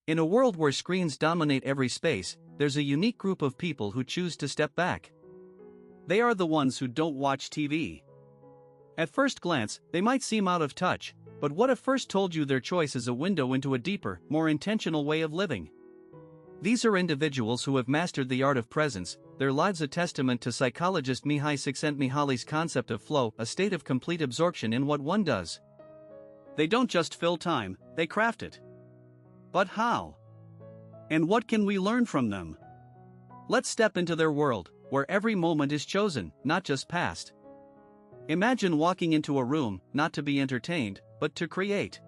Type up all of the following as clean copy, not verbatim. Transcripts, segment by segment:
In a world where screens dominate every space, there's a unique group of people who choose to step back. They are the ones who don't watch TV. At first glance, they might seem out of touch, but what if first told you their choice is a window into a deeper, more intentional way of living? These are individuals who have mastered the art of presence, their lives a testament to psychologist Mihaly Csikszentmihalyi's concept of flow, a state of complete absorption in what one does. They don't just fill time, they craft it. But how? And what can we learn from them? Let's step into their world, where every moment is chosen, not just passed. Imagine walking into a room, not to be entertained, but to create.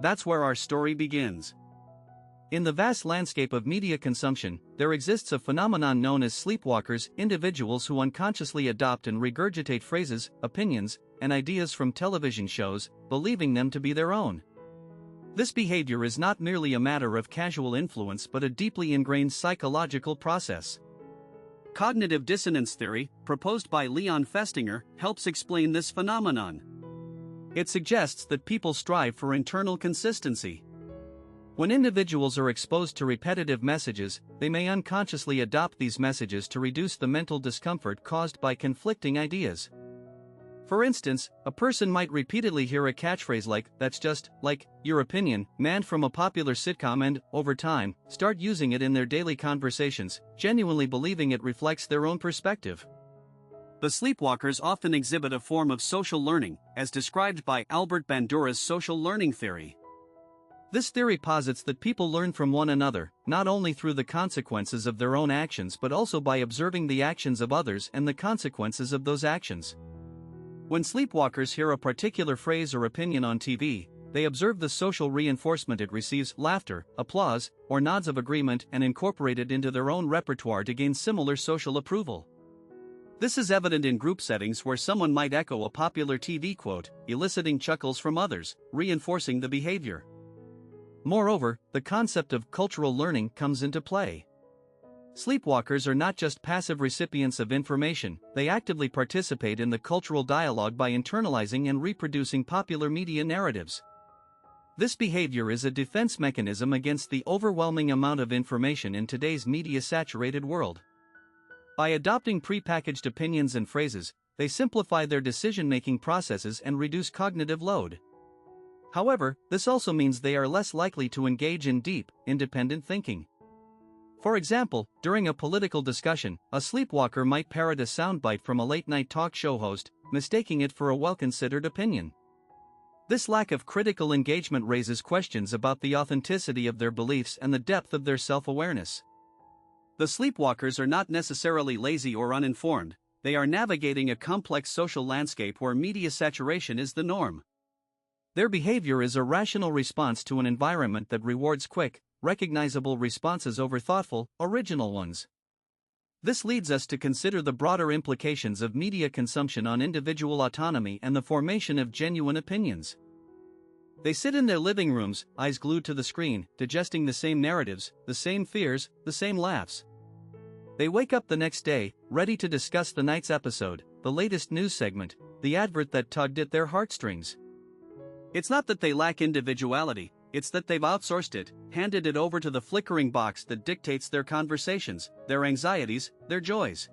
That's where our story begins. In the vast landscape of media consumption, there exists a phenomenon known as sleepwalkers, individuals who unconsciously adopt and regurgitate phrases, opinions, and ideas from television shows, believing them to be their own. This behavior is not merely a matter of casual influence but a deeply ingrained psychological process. Cognitive dissonance theory, proposed by Leon Festinger, helps explain this phenomenon. It suggests that people strive for internal consistency. When individuals are exposed to repetitive messages, they may unconsciously adopt these messages to reduce the mental discomfort caused by conflicting ideas. For instance, a person might repeatedly hear a catchphrase like, "That's just, like, your opinion," man from a popular sitcom and, over time, start using it in their daily conversations, genuinely believing it reflects their own perspective. The sleepwalkers often exhibit a form of social learning, as described by Albert Bandura's social learning theory. This theory posits that people learn from one another, not only through the consequences of their own actions but also by observing the actions of others and the consequences of those actions. When sleepwalkers hear a particular phrase or opinion on TV, they observe the social reinforcement it receives, laughter, applause, or nods of agreement, and incorporate it into their own repertoire to gain similar social approval. This is evident in group settings where someone might echo a popular TV quote, eliciting chuckles from others, reinforcing the behavior. Moreover, the concept of cultural learning comes into play. Sleepwalkers are not just passive recipients of information, they actively participate in the cultural dialogue by internalizing and reproducing popular media narratives. This behavior is a defense mechanism against the overwhelming amount of information in today's media-saturated world. By adopting prepackaged opinions and phrases, they simplify their decision-making processes and reduce cognitive load. However, this also means they are less likely to engage in deep, independent thinking. For example, during a political discussion, a sleepwalker might parrot a soundbite from a late-night talk show host, mistaking it for a well-considered opinion. This lack of critical engagement raises questions about the authenticity of their beliefs and the depth of their self-awareness. The sleepwalkers are not necessarily lazy or uninformed, they are navigating a complex social landscape where media saturation is the norm. Their behavior is a rational response to an environment that rewards quick, recognizable responses over thoughtful, original ones. This leads us to consider the broader implications of media consumption on individual autonomy and the formation of genuine opinions. They sit in their living rooms, eyes glued to the screen, digesting the same narratives, the same fears, the same laughs. They wake up the next day, ready to discuss the night's episode, the latest news segment, the advert that tugged at their heartstrings. It's not that they lack individuality, it's that they've outsourced it, handed it over to the flickering box that dictates their conversations, their anxieties, their joys.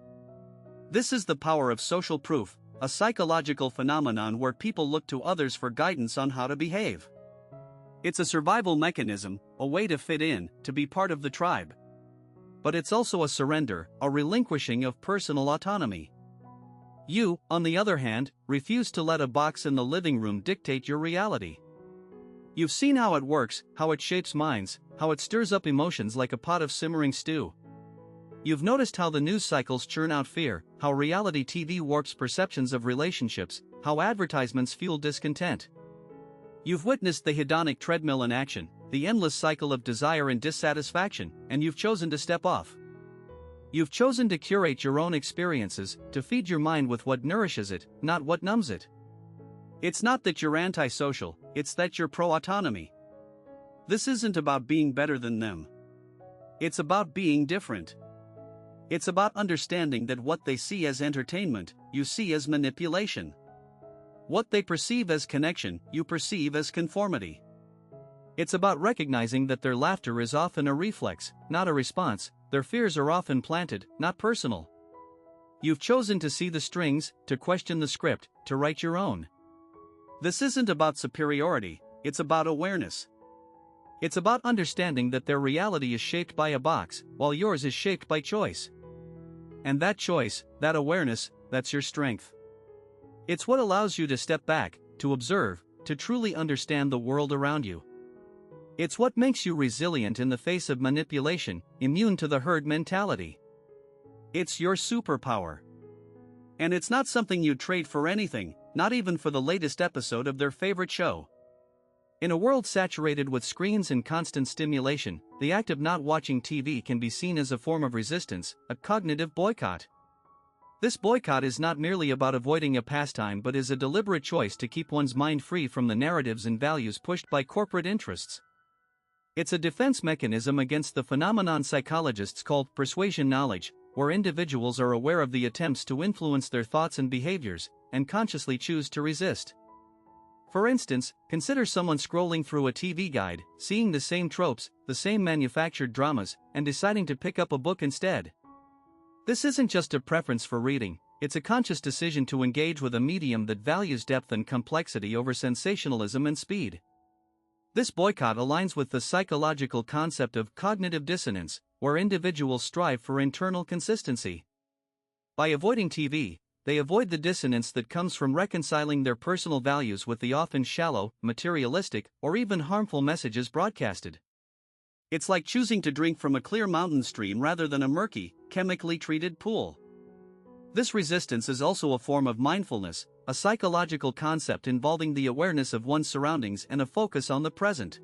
This is the power of social proof, a psychological phenomenon where people look to others for guidance on how to behave. It's a survival mechanism, a way to fit in, to be part of the tribe. But it's also a surrender, a relinquishing of personal autonomy. You, on the other hand, refuse to let a box in the living room dictate your reality. You've seen how it works, how it shapes minds, how it stirs up emotions like a pot of simmering stew. You've noticed how the news cycles churn out fear, how reality TV warps perceptions of relationships, how advertisements fuel discontent. You've witnessed the hedonic treadmill in action, the endless cycle of desire and dissatisfaction, and you've chosen to step off. You've chosen to curate your own experiences, to feed your mind with what nourishes it, not what numbs it. It's not that you're antisocial, it's that you're pro-autonomy. This isn't about being better than them. It's about being different. It's about understanding that what they see as entertainment, you see as manipulation. What they perceive as connection, you perceive as conformity. It's about recognizing that their laughter is often a reflex, not a response, their fears are often planted, not personal. You've chosen to see the strings, to question the script, to write your own. This isn't about superiority, it's about awareness. It's about understanding that their reality is shaped by a box, while yours is shaped by choice. And that choice, that awareness, that's your strength. It's what allows you to step back, to observe, to truly understand the world around you. It's what makes you resilient in the face of manipulation, immune to the herd mentality. It's your superpower. And it's not something you'd trade for anything, not even for the latest episode of their favorite show. In a world saturated with screens and constant stimulation, the act of not watching TV can be seen as a form of resistance, a cognitive boycott. This boycott is not merely about avoiding a pastime but is a deliberate choice to keep one's mind free from the narratives and values pushed by corporate interests. It's a defense mechanism against the phenomenon psychologists call persuasion knowledge, where individuals are aware of the attempts to influence their thoughts and behaviors, and consciously choose to resist. For instance, consider someone scrolling through a TV guide, seeing the same tropes, the same manufactured dramas, and deciding to pick up a book instead. This isn't just a preference for reading, it's a conscious decision to engage with a medium that values depth and complexity over sensationalism and speed. This boycott aligns with the psychological concept of cognitive dissonance, where individuals strive for internal consistency. By avoiding TV, they avoid the dissonance that comes from reconciling their personal values with the often shallow, materialistic, or even harmful messages broadcasted. It's like choosing to drink from a clear mountain stream rather than a murky, chemically treated pool. This resistance is also a form of mindfulness, a psychological concept involving the awareness of one's surroundings and a focus on the present.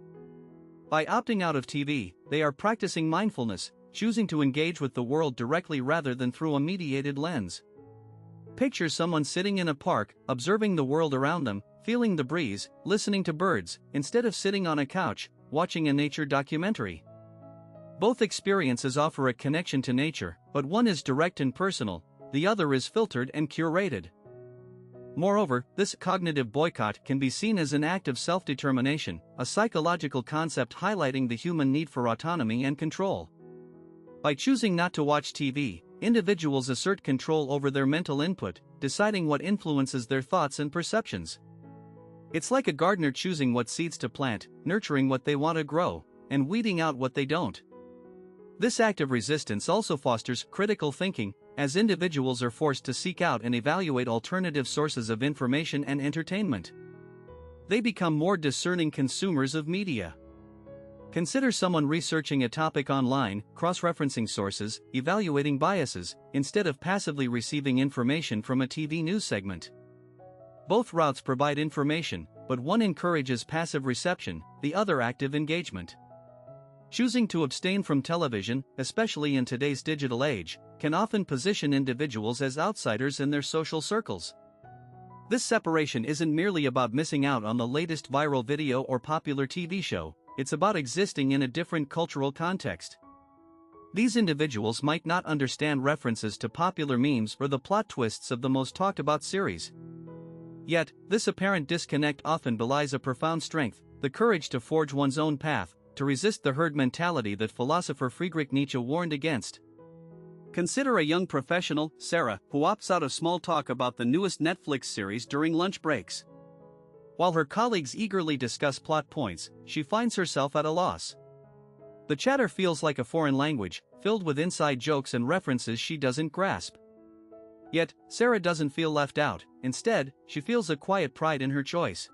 By opting out of TV, they are practicing mindfulness, choosing to engage with the world directly rather than through a mediated lens. Picture someone sitting in a park, observing the world around them, feeling the breeze, listening to birds, instead of sitting on a couch, watching a nature documentary. Both experiences offer a connection to nature, but one is direct and personal, the other is filtered and curated. Moreover, this cognitive boycott can be seen as an act of self-determination, a psychological concept highlighting the human need for autonomy and control. By choosing not to watch TV, individuals assert control over their mental input, deciding what influences their thoughts and perceptions. It's like a gardener choosing what seeds to plant, nurturing what they want to grow, and weeding out what they don't. This act of resistance also fosters critical thinking, as individuals are forced to seek out and evaluate alternative sources of information and entertainment. They become more discerning consumers of media. Consider someone researching a topic online, cross-referencing sources, evaluating biases, instead of passively receiving information from a TV news segment. Both routes provide information, but one encourages passive reception, the other active engagement. Choosing to abstain from television, especially in today's digital age, can often position individuals as outsiders in their social circles. This separation isn't merely about missing out on the latest viral video or popular TV show, it's about existing in a different cultural context. These individuals might not understand references to popular memes or the plot twists of the most talked about series. Yet, this apparent disconnect often belies a profound strength, the courage to forge one's own path, to resist the herd mentality that philosopher Friedrich Nietzsche warned against. Consider a young professional, Sarah, who opts out of small talk about the newest Netflix series during lunch breaks. While her colleagues eagerly discuss plot points, she finds herself at a loss. The chatter feels like a foreign language, filled with inside jokes and references she doesn't grasp. Yet, Sarah doesn't feel left out, instead, she feels a quiet pride in her choice.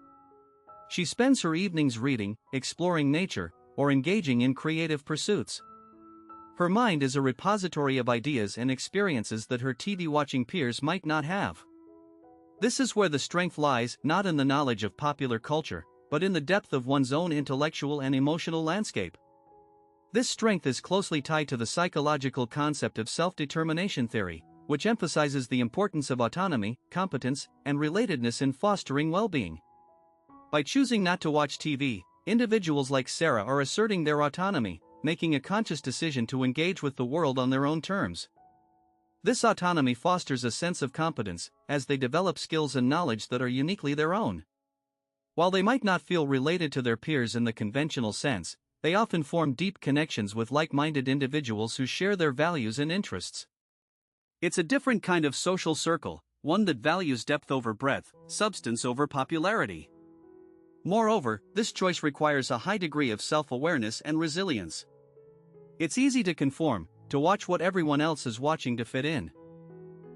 She spends her evenings reading, exploring nature, or engaging in creative pursuits. Her mind is a repository of ideas and experiences that her TV-watching peers might not have. This is where the strength lies, not in the knowledge of popular culture, but in the depth of one's own intellectual and emotional landscape. This strength is closely tied to the psychological concept of self-determination theory, which emphasizes the importance of autonomy, competence, and relatedness in fostering well-being. By choosing not to watch TV, individuals like Sarah are asserting their autonomy, making a conscious decision to engage with the world on their own terms. This autonomy fosters a sense of competence, as they develop skills and knowledge that are uniquely their own. While they might not feel related to their peers in the conventional sense, they often form deep connections with like-minded individuals who share their values and interests. It's a different kind of social circle, one that values depth over breadth, substance over popularity. Moreover, this choice requires a high degree of self-awareness and resilience. It's easy to conform, to watch what everyone else is watching to fit in.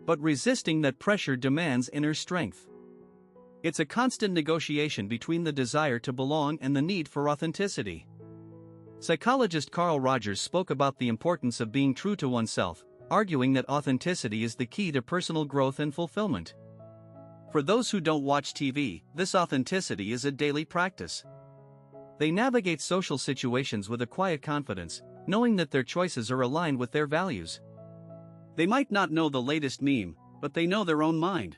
But resisting that pressure demands inner strength. It's a constant negotiation between the desire to belong and the need for authenticity. Psychologist Carl Rogers spoke about the importance of being true to oneself, arguing that authenticity is the key to personal growth and fulfillment. For those who don't watch TV, this authenticity is a daily practice. They navigate social situations with a quiet confidence, knowing that their choices are aligned with their values. They might not know the latest meme, but they know their own mind.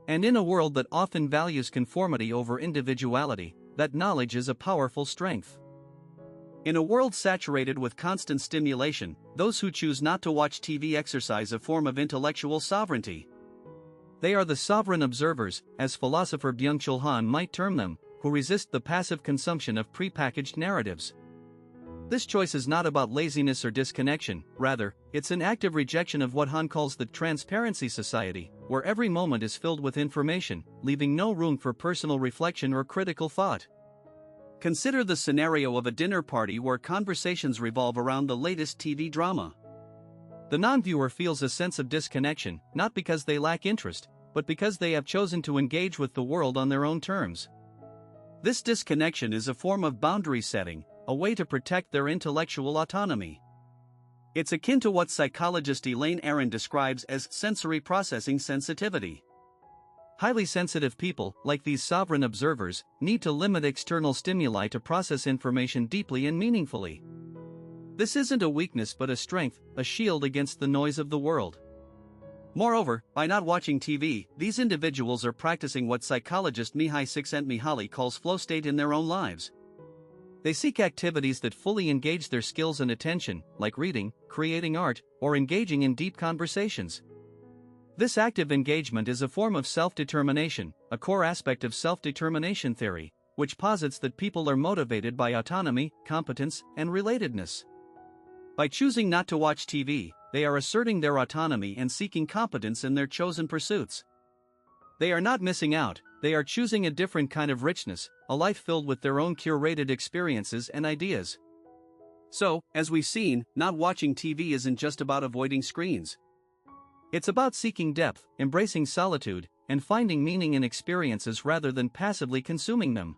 And in a world that often values conformity over individuality, that knowledge is a powerful strength. In a world saturated with constant stimulation, those who choose not to watch TV exercise a form of intellectual sovereignty. They are the sovereign observers, as philosopher Byung-Chul Han might term them, who resist the passive consumption of prepackaged narratives. This choice is not about laziness or disconnection, rather, it's an active rejection of what Han calls the transparency society, where every moment is filled with information, leaving no room for personal reflection or critical thought. Consider the scenario of a dinner party where conversations revolve around the latest TV drama. The non-viewer feels a sense of disconnection, not because they lack interest, but because they have chosen to engage with the world on their own terms. This disconnection is a form of boundary setting, a way to protect their intellectual autonomy. It's akin to what psychologist Elaine Aron describes as sensory processing sensitivity. Highly sensitive people, like these sovereign observers, need to limit external stimuli to process information deeply and meaningfully. This isn't a weakness but a strength, a shield against the noise of the world. Moreover, by not watching TV, these individuals are practicing what psychologist Mihaly Csikszentmihalyi calls flow state in their own lives. They seek activities that fully engage their skills and attention, like reading, creating art, or engaging in deep conversations. This active engagement is a form of self-determination, a core aspect of self-determination theory, which posits that people are motivated by autonomy, competence, and relatedness. By choosing not to watch TV, they are asserting their autonomy and seeking competence in their chosen pursuits. They are not missing out, they are choosing a different kind of richness, a life filled with their own curated experiences and ideas. So, as we've seen, not watching TV isn't just about avoiding screens. It's about seeking depth, embracing solitude, and finding meaning in experiences rather than passively consuming them.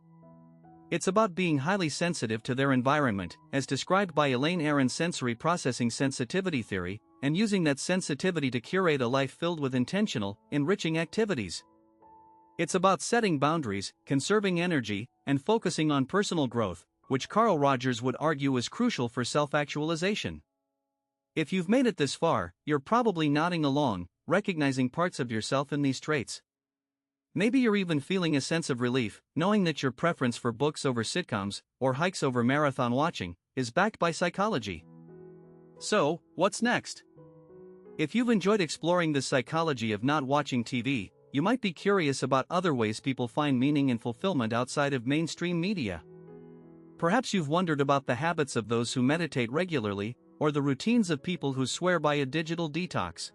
It's about being highly sensitive to their environment, as described by Elaine Aron's sensory processing sensitivity theory, and using that sensitivity to curate a life filled with intentional, enriching activities. It's about setting boundaries, conserving energy, and focusing on personal growth, which Carl Rogers would argue is crucial for self-actualization. If you've made it this far, you're probably nodding along, recognizing parts of yourself in these traits. Maybe you're even feeling a sense of relief, knowing that your preference for books over sitcoms, or hikes over marathon watching, is backed by psychology. So, what's next? If you've enjoyed exploring the psychology of not watching TV, you might be curious about other ways people find meaning and fulfillment outside of mainstream media. Perhaps you've wondered about the habits of those who meditate regularly, or the routines of people who swear by a digital detox.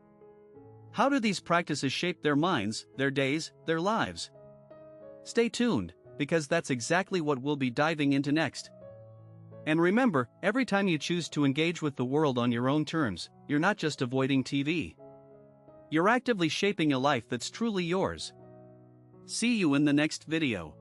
How do these practices shape their minds, their days, their lives? Stay tuned, because that's exactly what we'll be diving into next. And remember, every time you choose to engage with the world on your own terms, you're not just avoiding TV. You're actively shaping a life that's truly yours. See you in the next video.